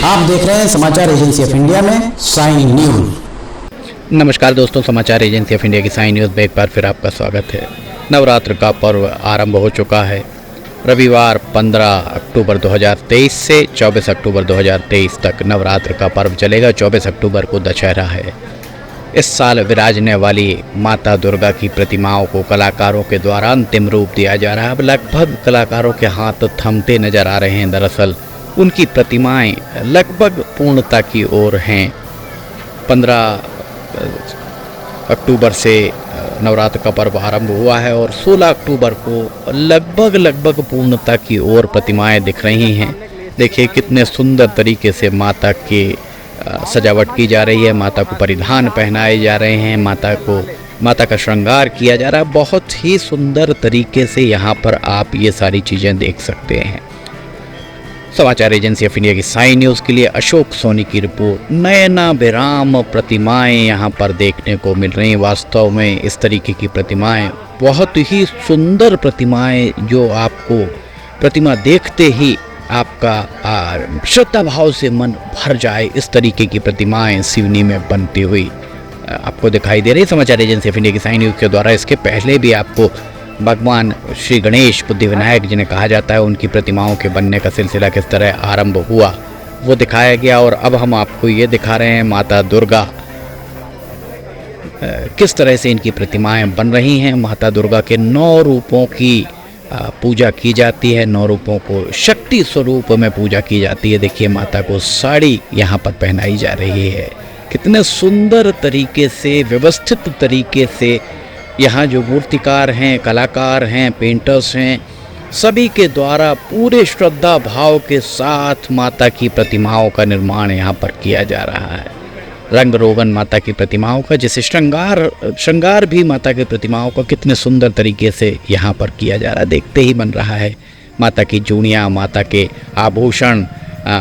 आप देख रहे हैं समाचार एजेंसी ऑफ इंडिया में साइन न्यूज। नमस्कार दोस्तों, समाचार एजेंसी ऑफ इंडिया की साइन न्यूज़ में एक बार फिर आपका स्वागत है। नवरात्र का पर्व आरंभ हो चुका है। रविवार 15 अक्टूबर 2023 से 24 अक्टूबर 2023 तक नवरात्र का पर्व चलेगा। 24 अक्टूबर को दशहरा है। इस साल विराजने वाली माता दुर्गा की प्रतिमाओं को कलाकारों के द्वारा अंतिम रूप दिया जा रहा है। अब लगभग कलाकारों के हाथ थमते नजर आ रहे हैं। दरअसल उनकी प्रतिमाएं लगभग पूर्णता की ओर हैं। 15 अक्टूबर से नवरात्र का पर्व आरंभ हुआ है और 16 अक्टूबर को लगभग पूर्णता की ओर प्रतिमाएं दिख रही हैं। देखिए कितने सुंदर तरीके से माता की सजावट की जा रही है। माता को परिधान पहनाए जा रहे हैं। माता का श्रृंगार किया जा रहा है। बहुत ही सुंदर तरीके से यहाँ पर आप ये सारी चीज़ें देख सकते हैं। समाचार एजेंसी ऑफ इंडिया की साइन न्यूज़ के लिए अशोक सोनी की रिपोर्ट। नयना विराम प्रतिमाएं यहाँ पर देखने को मिल रही हैं। वास्तव में इस तरीके की प्रतिमाएं बहुत ही सुंदर प्रतिमाएं, जो आपको प्रतिमा देखते ही आपका श्रद्धा भाव से मन भर जाए, इस तरीके की प्रतिमाएं सिवनी में बनती हुई आपको दिखाई दे रही है। समाचार एजेंसी ऑफ इंडिया की साइन न्यूज़ के द्वारा इसके पहले भी आपको भगवान श्री गणेश बुद्धि विनायक जिन्हें कहा जाता है, उनकी प्रतिमाओं के बनने का सिलसिला किस तरह आरंभ हुआ वो दिखाया गया। और अब हम आपको ये दिखा रहे हैं माता दुर्गा किस तरह से इनकी प्रतिमाएं बन रही हैं। माता दुर्गा के 9 रूपों की पूजा की जाती है। 9 रूपों को शक्ति स्वरूप में पूजा की जाती है। देखिए माता को साड़ी यहाँ पर पहनाई जा रही है। कितने सुंदर तरीके से, व्यवस्थित तरीके से यहाँ जो मूर्तिकार हैं, कलाकार हैं, पेंटर्स हैं, सभी के द्वारा पूरे श्रद्धा भाव के साथ माता की प्रतिमाओं का निर्माण यहाँ पर किया जा रहा है। रंग रोगन माता की प्रतिमाओं का, जैसे श्रृंगार भी माता की प्रतिमाओं का कितने सुंदर तरीके से यहाँ पर किया जा रहा है। देखते ही बन रहा है। माता की जूड़ियाँ, माता के आभूषण,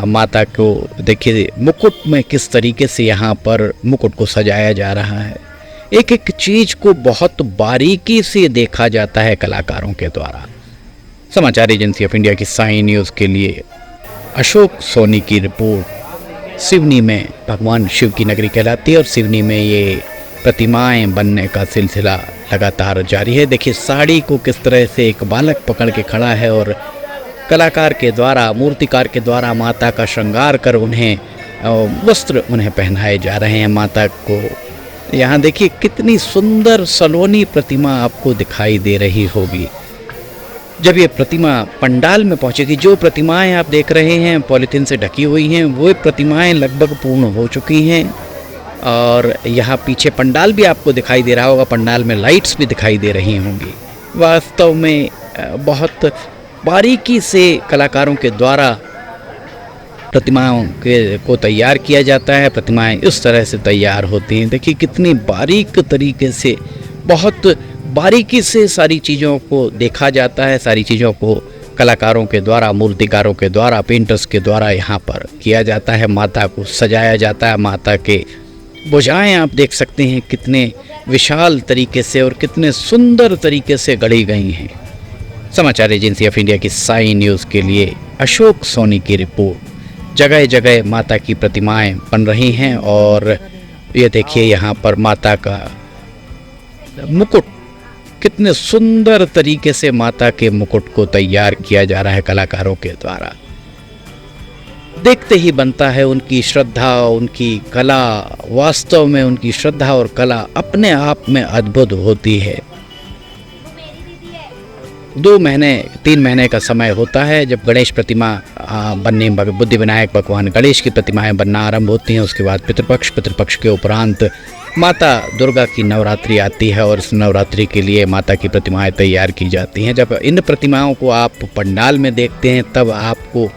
माता को देखिए मुकुट में किस तरीके से यहाँ पर मुकुट को सजाया जा रहा है। एक एक चीज को बहुत बारीकी से देखा जाता है कलाकारों के द्वारा। समाचार एजेंसी ऑफ इंडिया की साइन न्यूज़ के लिए अशोक सोनी की रिपोर्ट। सिवनी में भगवान शिव की नगरी कहलाती है और सिवनी में ये प्रतिमाएं बनने का सिलसिला लगातार जारी है। देखिए साड़ी को किस तरह से एक बालक पकड़ के खड़ा है और कलाकार के द्वारा, मूर्तिकार के द्वारा माता का श्रृंगार कर उन्हें वस्त्र उन्हें पहनाए जा रहे हैं। माता को यहाँ देखिए कितनी सुंदर सलोनी प्रतिमा आपको दिखाई दे रही होगी। जब ये प्रतिमा पंडाल में पहुँचेगी, जो प्रतिमाएं आप देख रहे हैं पॉलीथीन से ढकी हुई हैं, वो प्रतिमाएं लगभग पूर्ण हो चुकी हैं। और यहाँ पीछे पंडाल भी आपको दिखाई दे रहा होगा। पंडाल में लाइट्स भी दिखाई दे रही होंगी। वास्तव में बहुत बारीकी से कलाकारों के द्वारा प्रतिमाओं को तैयार किया जाता है। प्रतिमाएं इस तरह से तैयार होती हैं। देखिए कितनी बारीक तरीके से, बहुत बारीकी से सारी चीज़ों को देखा जाता है। सारी चीज़ों को कलाकारों के द्वारा, मूर्तिकारों के द्वारा, पेंटर्स के द्वारा यहाँ पर किया जाता है। माता को सजाया जाता है। माता के भुजाएं आप देख सकते हैं कितने विशाल तरीके से और कितने सुंदर तरीके से गढ़ी गई हैं। समाचार एजेंसी ऑफ इंडिया की साइन न्यूज़ के लिए अशोक सोनी की रिपोर्ट। जगह जगह माता की प्रतिमाएं बन रही हैं और ये देखिए यहाँ पर माता का मुकुट, कितने सुंदर तरीके से माता के मुकुट को तैयार किया जा रहा है कलाकारों के द्वारा। देखते ही बनता है उनकी श्रद्धा, उनकी कला। वास्तव में उनकी श्रद्धा और कला अपने आप में अद्भुत होती है। 2 महीने 3 महीने का समय होता है जब गणेश प्रतिमा बनने, बुद्धि विनायक भगवान गणेश की प्रतिमाएं बनना आरंभ होती हैं। उसके बाद पितृपक्ष के उपरांत माता दुर्गा की नवरात्रि आती है और इस नवरात्रि के लिए माता की प्रतिमाएं तैयार की जाती हैं। जब इन प्रतिमाओं को आप पंडाल में देखते हैं तब आपको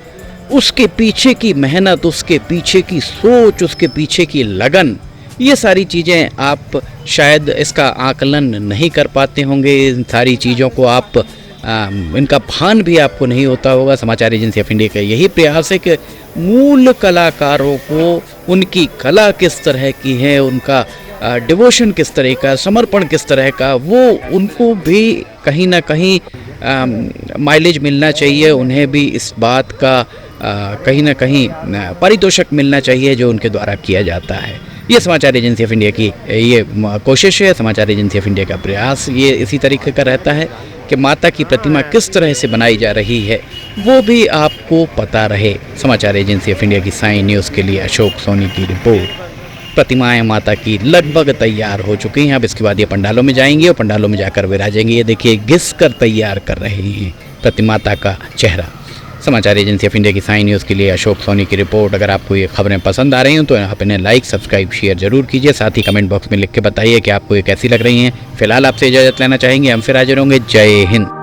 उसके पीछे की मेहनत, उसके पीछे की सोच, उसके पीछे की लगन, ये सारी चीज़ें आप शायद इसका आकलन नहीं कर पाते होंगे। इन सारी चीज़ों को आप इनका भान भी आपको नहीं होता होगा। समाचार एजेंसी ऑफ इंडिया का यही प्रयास है कि मूल कलाकारों को उनकी कला किस तरह की है, उनका डिवोशन किस तरह का, समर्पण किस तरह का, वो उनको भी कहीं ना कहीं माइलेज मिलना चाहिए। उन्हें भी इस बात का कहीं ना कहीं पारितोषिक मिलना चाहिए जो उनके द्वारा किया जाता है। ये समाचार एजेंसी ऑफ इंडिया की ये कोशिश है, समाचार एजेंसी ऑफ इंडिया का प्रयास ये इसी तरीके का रहता है कि माता की प्रतिमा किस तरह से बनाई जा रही है वो भी आपको पता रहे। समाचार एजेंसी ऑफ इंडिया की साइन न्यूज़ के लिए अशोक सोनी की रिपोर्ट। प्रतिमाएं माता की लगभग तैयार हो चुकी हैं। अब इसके बाद ये पंडालों में जाएंगी और पंडालों में जाकर विराजेंगी। ये देखिए घिस कर तैयार कर रहे हैं प्रतिमाता का चेहरा। समाचार एजेंसी ऑफ इंडिया की साइन न्यूज़ के लिए अशोक सोनी की रिपोर्ट। अगर आपको ये खबरें पसंद आ रही हैं तो आप इन्हें लाइक, सब्सक्राइब, शेयर जरूर कीजिए। साथ ही कमेंट बॉक्स में लिख के बताइए कि आपको ये कैसी लग रही हैं। फिलहाल आपसे इजाज़त लेना चाहेंगे, हम फिर हाजिर होंगे। जय हिंद।